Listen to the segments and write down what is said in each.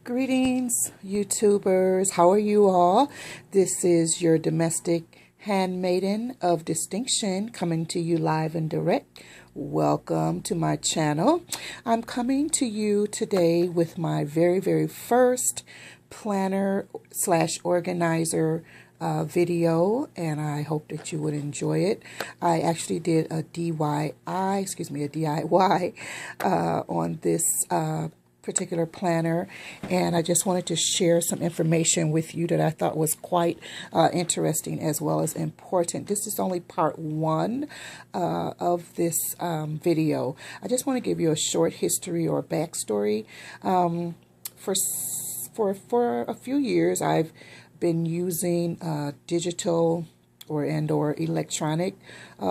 Greetings, YouTubers. How are you all? This is your domestic handmaiden of distinction coming to you live and direct. Welcome to my channel. I'm coming to you today with my very first planner slash organizer video, and I hope that you would enjoy it. I actually did a DIY on this particular planner, and I just wanted to share some information with you that I thought was quite interesting as well as important. This is only part one of this video. I just want to give you a short history or backstory. For a few years, I've been using digital or electronic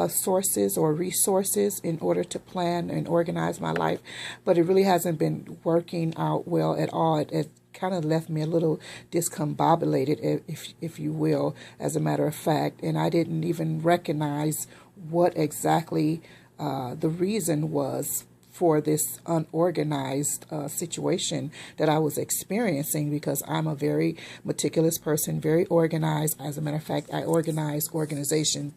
sources or resources in order to plan and organize my life, but it really hasn't been working out well at all. It kind of left me a little discombobulated, if you will, as a matter of fact, and I didn't even recognize what exactly the reason was for this unorganized situation that I was experiencing, because I'm a very meticulous person, very organized. As a matter of fact, I organize organizations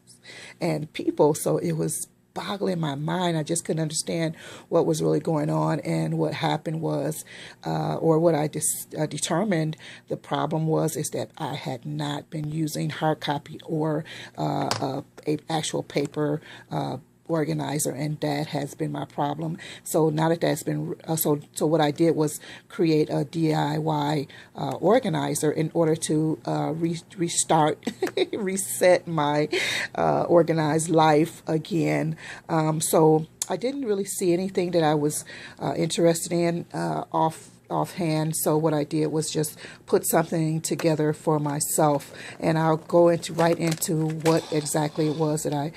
and people, so it was boggling my mind. I just couldn't understand what was really going on, and what happened was, or what I determined the problem was, is that I had not been using hard copy or a actual paper organizer, and that has been my problem. So now that that's been so what I did was create a DIY organizer in order to restart reset my organized life again. So I didn't really see anything that I was interested in offhand, so what I did was just put something together for myself, and I'll go right into what exactly it was that I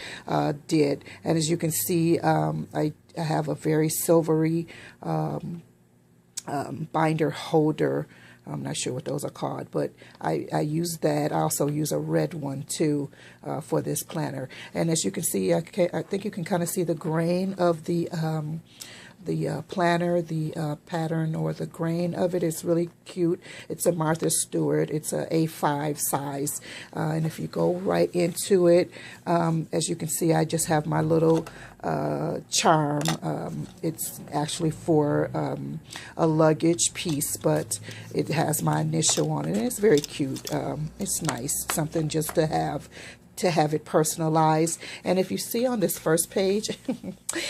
did. And as you can see, I have a very silvery binder holder. I'm not sure what those are called, but I use that. I also use a red one too for this planner. And as you can see, I think you can kind of see the grain of the planner, the pattern or the grain of it is really cute. It's a Martha Stewart. It's a A5 size. And if you go right into it, as you can see, I just have my little charm. It's actually for a luggage piece, but it has my initial on it, and it's very cute. It's nice, something just to have it personalized. And if you see on this first page,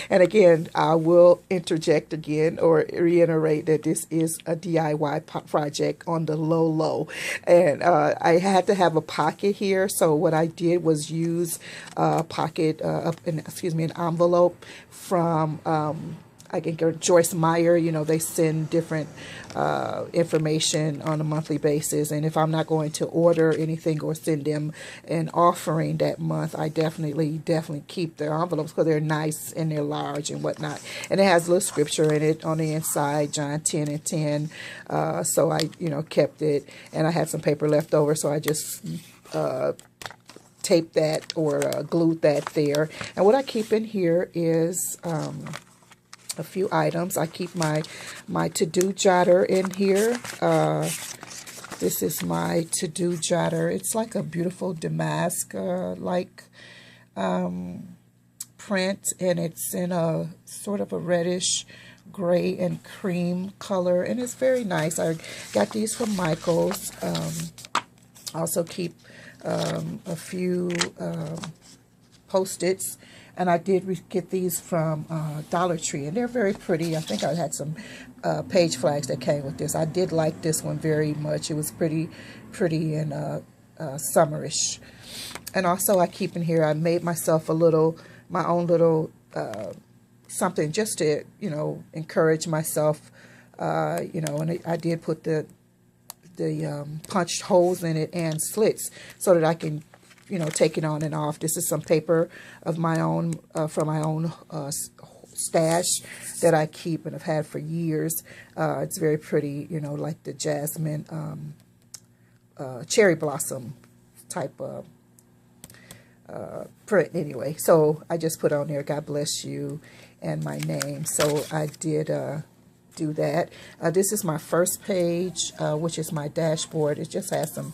and again, I will interject again or reiterate that this is a DIY project on the low, and I had to have a pocket here. So what I did was use a pocket, an envelope from I can go Joyce Meyer. You know, they send different information on a monthly basis, and if I'm not going to order anything or send them an offering that month, I definitely keep their envelopes, because they're nice and they're large and whatnot. And it has a little scripture in it on the inside, John 10:10. So I, kept it, and I had some paper left over, so I just taped that or glued that there. And what I keep in here is a few items. I keep my to-do jotter in here. This is my to-do jotter. It's like a beautiful damask like print, and it's in a sort of a reddish gray and cream color, and it's very nice. I got these from Michael's. Also keep a few Post-its, and I did get these from Dollar Tree, and they're very pretty. I think I had some page flags that came with this. I did like this one very much. It was pretty and summerish. And also I keep in here, I made myself my own little something just to, encourage myself, and I did put the punched holes in it and slits so that I can take it on and off. This is some paper of my own, from my own stash that I keep and have had for years. It's very pretty, like the jasmine, cherry blossom type of print anyway. So I just put on there, God bless you, and my name. So I did do that. This is my first page, which is my dashboard. It just has some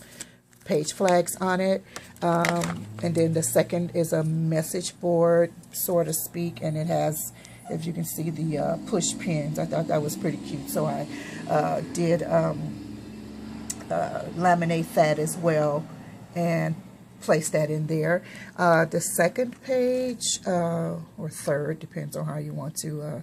page flags on it. And then the second is a message board, so to speak, and it has, if you can see, the push pins. I thought that was pretty cute, so I did laminate that as well and place that in there. The second page, or third, depends on how you want to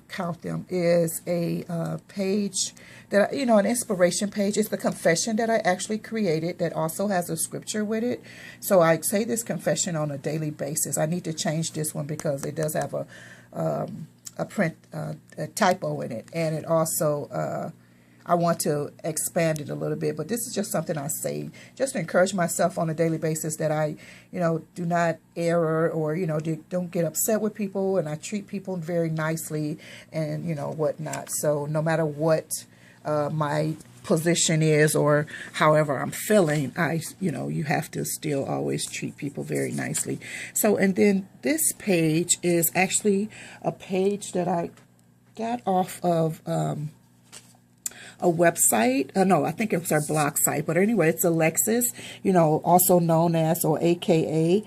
count them, is a page that, you know, an inspiration page. It's the confession that I actually created that also has a scripture with it. So I say this confession on a daily basis. I need to change this one because it does have a print a typo in it, and it also I want to expand it a little bit, but this is just something I say just to encourage myself on a daily basis, that I, you know, do not err, or, you know, don't get upset with people, and I treat people very nicely, and, you know, whatnot. So no matter what my position is or however I'm feeling, you know, you have to still always treat people very nicely. So, and then this page is actually a page that I got off of a website. No, I think it was our blog site. But anyway, it's Alexis, you know, also known as, or AKA,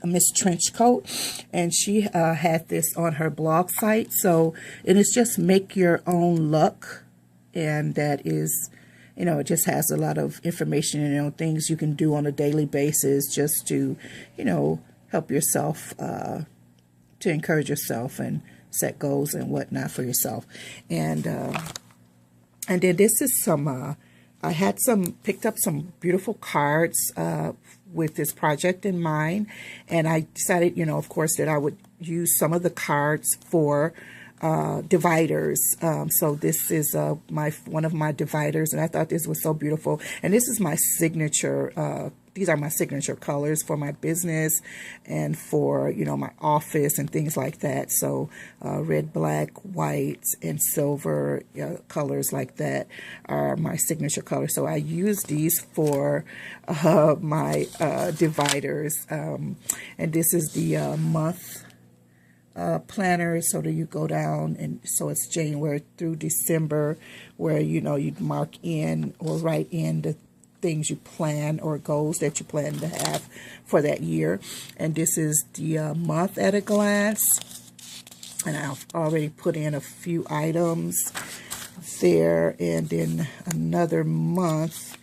Miss Trenchcoat. And she had this on her blog site. So, and it's just make your own luck. And that is, you know, it just has a lot of information, you know, things you can do on a daily basis just to, you know, help yourself, to encourage yourself and set goals and whatnot for yourself. And then this is some, I had picked up some beautiful cards with this project in mind. And I decided, you know, of course, that I would use some of the cards for dividers. So this is one of my dividers, and I thought this was so beautiful. And this is my signature, these are my signature colors for my business and for, you know, my office and things like that. So red, black, white, and silver colors like that are my signature colors. So I use these for my dividers. And this is the month planner, so that you go down, and so it's January through December, where, you know, you mark in or write in the things you plan or goals that you plan to have for that year. And this is the month at a glance, and I've already put in a few items there, and then another month.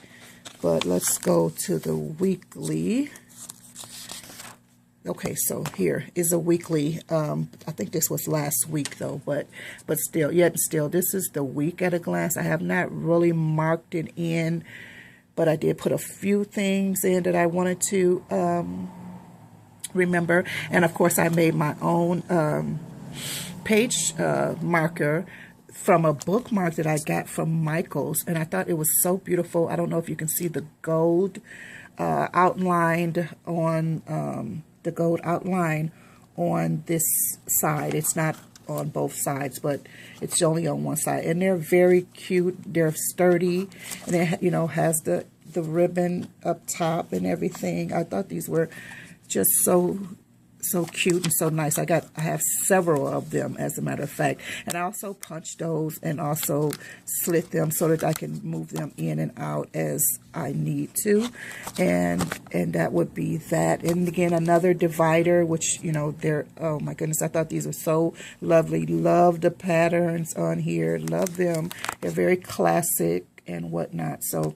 But let's go to the weekly. Okay, so here is a weekly. I think this was last week though, but still, this is the week at a glance. I have not really marked it in, but I did put a few things in that I wanted to remember. And of course, I made my own page marker from a bookmark that I got from Michael's, and I thought it was so beautiful. I don't know if you can see the gold outlined on the gold outline on this side. It's not on both sides, but it's only on one side. And they're very cute. They're sturdy, and it, you know, has the ribbon up top and everything. I thought these were just so cute and so nice. I have several of them, as a matter of fact, and I also punched those and also slit them so that I can move them in and out as I need to, and that would be that. And again, another divider, which, you know, they're, oh my goodness, I thought these were so lovely. Love the patterns on here, love them. They're very classic and whatnot. So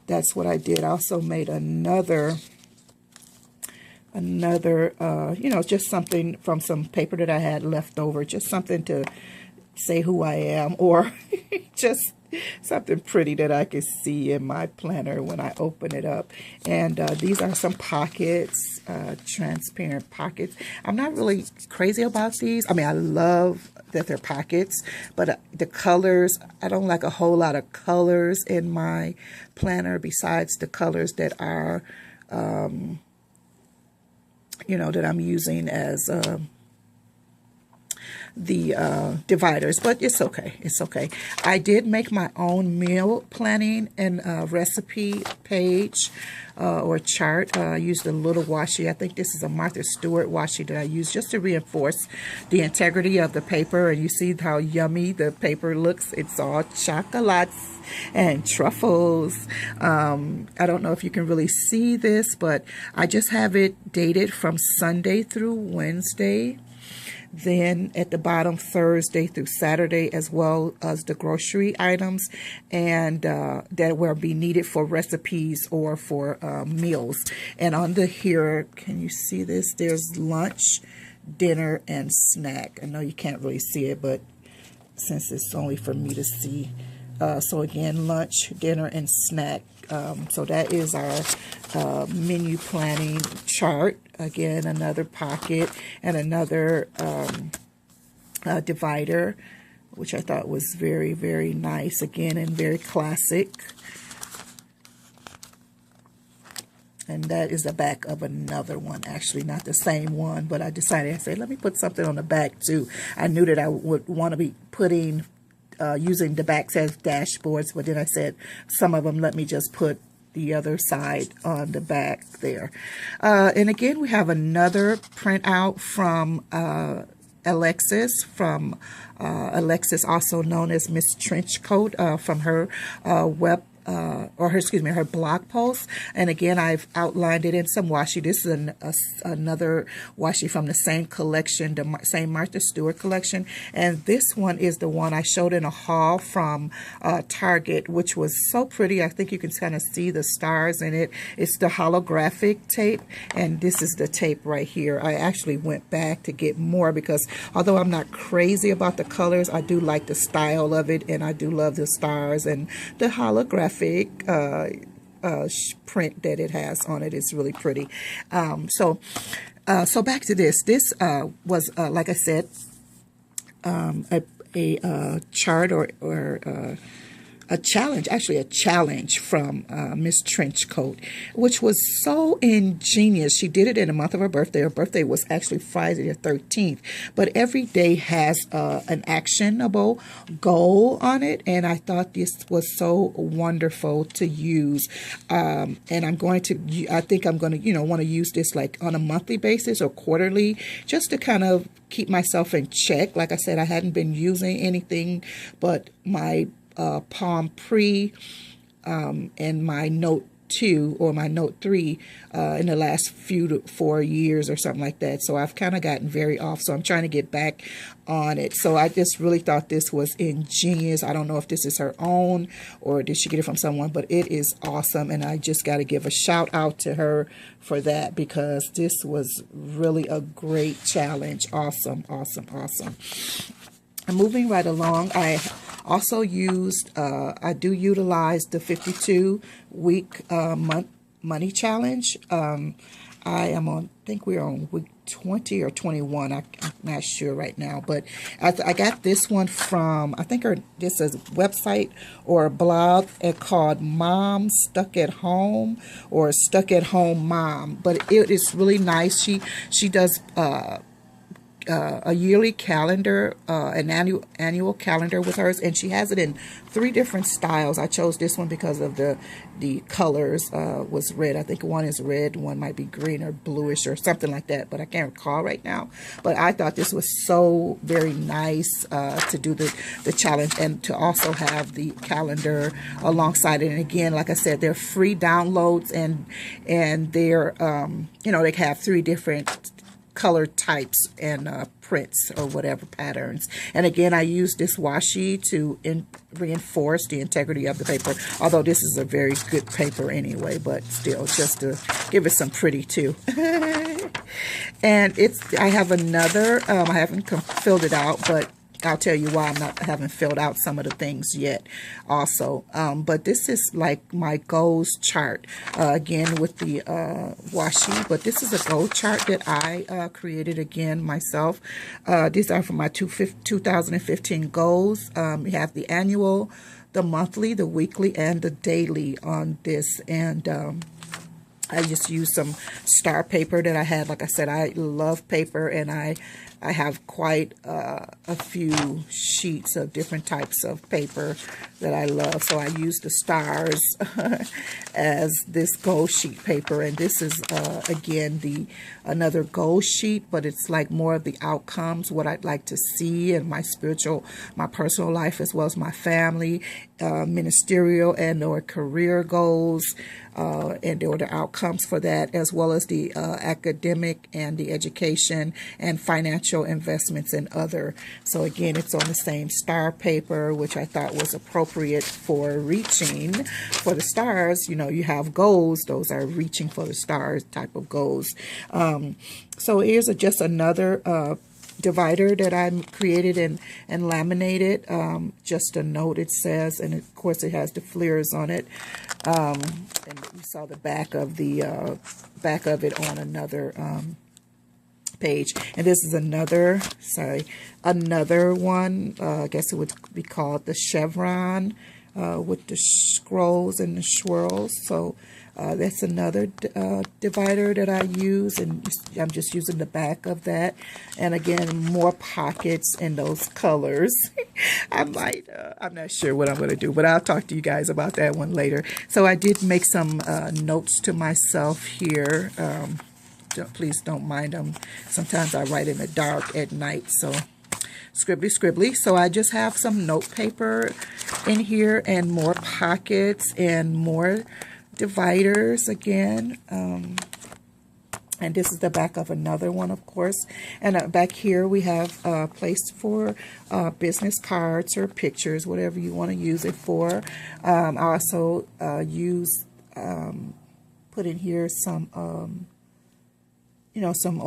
that's what I did. I also made another, you know, just something from some paper that I had left over, just something to say who I am, or just something pretty that I could see in my planner when I open it up. And these are some pockets, transparent pockets. I'm not really crazy about these. I mean, I love that they're pockets, but the colors, I don't like a whole lot of colors in my planner besides the colors that are you know, that I'm using as dividers, but it's okay. It's okay. I did make my own meal planning and recipe page or chart. I used a little washi. I think this is a Martha Stewart washi that I used just to reinforce the integrity of the paper. And you see how yummy the paper looks. It's all chocolates and truffles. I don't know if you can really see this, but I just have it dated from Sunday through Wednesday. Then at the bottom, Thursday through Saturday, as well as the grocery items and that will be needed for recipes or for meals. And under here, can you see this? There's lunch, dinner, and snack. I know you can't really see it, but since it's only for me to see. So again, lunch, dinner, and snack. So that is our menu planning chart. Again, another pocket and another divider, which I thought was very, very nice. Again, and very classic. And that is the back of another one, actually, not the same one, but I decided, I said, let me put something on the back too. I knew that I would want to be putting using the backs as dashboards, but then I said some of them, let me just put the other side on the back there. And again, we have another printout from Alexis, Alexis, also known as Miss Trenchcoat, from her her blog post. And again, I've outlined it in some washi. This is another washi from the same collection, the same Martha Stewart collection. And this one is the one I showed in a haul from Target, which was so pretty. I think you can kind of see the stars in it. It's the holographic tape, and this is the tape right here. I actually went back to get more because although I'm not crazy about the colors, I do like the style of it, and I do love the stars and the holographic print that it has on it. Is really pretty. So back to this. This was, like I said, a chart or a challenge, actually a challenge from Miss Trenchcoat, which was so ingenious. She did it in the month of her birthday. Her birthday was actually Friday the 13th, but every day has an actionable goal on it, and I thought this was so wonderful to use. And I think I'm going to, want to use this like on a monthly basis or quarterly, just to kind of keep myself in check. Like I said, I hadn't been using anything but my Palm Pre and my Note 2 or my Note 3 in the last 4 years or something like that. So I've kind of gotten very off. So I'm trying to get back on it. So I just really thought this was ingenious. I don't know if this is her own or did she get it from someone, but it is awesome. And I just got to give a shout out to her for that because this was really a great challenge. Awesome, awesome, awesome. And moving right along, I also used, I do utilize the 52-week money challenge. I am on, I think we're on week 20 or 21. I'm not sure right now, but I got this one from, I think this is a website or a blog called Mom Stuck at Home or Stuck at Home Mom. But it is really nice. She does a yearly calendar, an annual calendar with hers, and she has it in 3 different styles. I chose this one because of the colors. Was red. I think one is red, one might be green or bluish or something like that, but I can't recall right now. But I thought this was so very nice to do the challenge and to also have the calendar alongside it. And again, like I said, they're free downloads, and they're they have 3 different color types and prints or whatever patterns. And again, I use this washi to reinforce the integrity of the paper, although this is a very good paper anyway, but still just to give it some pretty too. And I have another, I haven't filled it out, but I'll tell you why I haven't filled out some of the things yet also. But this is like my goals chart, again with the washi. But this is a goal chart that I created again myself. These are for my 2015 goals. We have the annual, the monthly, the weekly, and the daily on this. And I just used some star paper that I had. Like I said, I love paper, and I have quite a few sheets of different types of paper that I love. So I used the stars as this gold sheet paper, and this is again another gold sheet, but it's like more of the outcomes, what I'd like to see in my personal life, as well as my family, ministerial and or career goals, and or the outcomes for that, as well as the academic and the education and financial investments and other. So again, it's on the same star paper, which I thought was appropriate for reaching for the stars. You know, you have goals; those are reaching for the stars type of goals. So here's just another divider that I created and laminated. Just a note, it says, and of course it has the flares on it. And you saw the back of it on another page. And this is another one. I guess it would be called the chevron, with the scrolls and the swirls. So that's another divider that I use, and I'm just using the back of that. And again, more pockets in those colors. I'm not sure what I'm going to do, but I'll talk to you guys about that one later. So I did make some notes to myself here. Please don't mind them. Sometimes I write in the dark at night, so scribbly. So I just have some note paper in here, and more pockets and more dividers again. And this is the back of another one, of course. And back here we have a place for business cards or pictures, whatever you want to use it for. I also put in here some some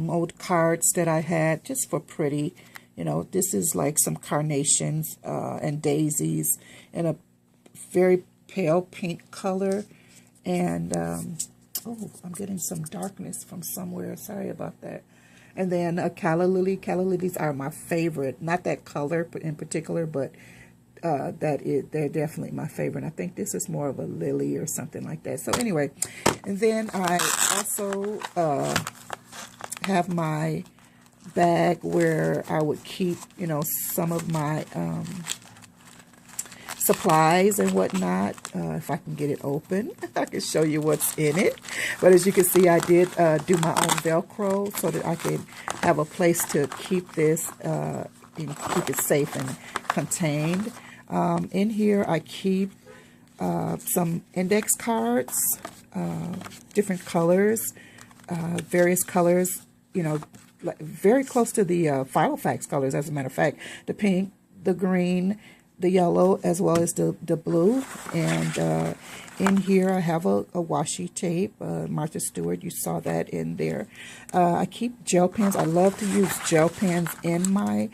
old cards that I had just for pretty. You know, this is like some carnations and daisies in a very pale pink color. And oh, I'm getting some darkness from somewhere. Sorry about that. And then a calla lily. Calla lilies are my favorite. Not that color in particular, but they're definitely my favorite. I think this is more of a lily or something like that. So anyway, and then I also have my bag where I would keep, some of my supplies and whatnot. If I can get it open, I can show you what's in it. But as you can see, I did do my own Velcro so that I could have a place to keep this, keep it safe and contained. In here, I keep some index cards, different colors, various colors, very close to the Filofax colors, as a matter of fact. The pink, the green, the yellow, as well as the blue. And in here I have a washi tape, Martha Stewart, you saw that in there. I keep gel pens. I love to use gel pens in my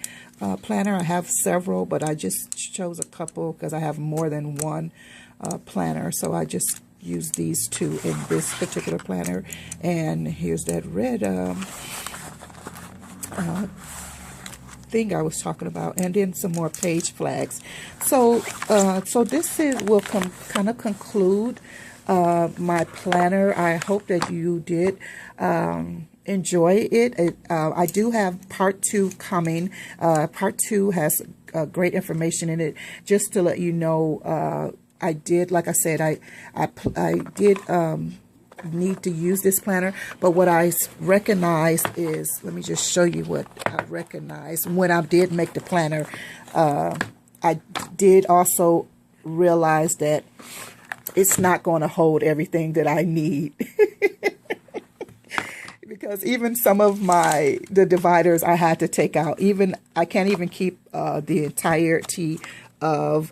planner. I have several, but I just chose a couple because I have more than one planner. So I just use these two in this particular planner. And here's that red thing I was talking about, and then some more page flags. So this will kind of conclude my planner. I hope that you did enjoy it. I do have part 2 coming. Part 2 has great information in it. Just to let you know, I did, like I said, I did need to use this planner, but what I recognized is, let me just show you what I recognized when I did make the planner. I did also realize that it's not going to hold everything that I need. Because even some of the dividers I had to take out. Even I can't even keep the entirety of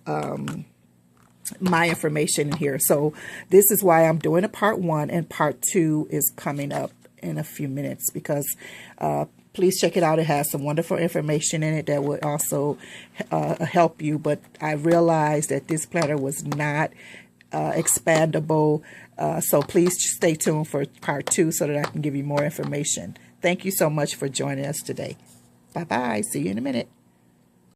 my information in here. So this is why I'm doing a part 1, and part 2 is coming up in a few minutes, because please check it out. It has some wonderful information in it that would also help you. But I realized that this planner was not expandable. So please stay tuned for part 2 so that I can give you more information. Thank you so much for joining us today. Bye-bye. See you in a minute.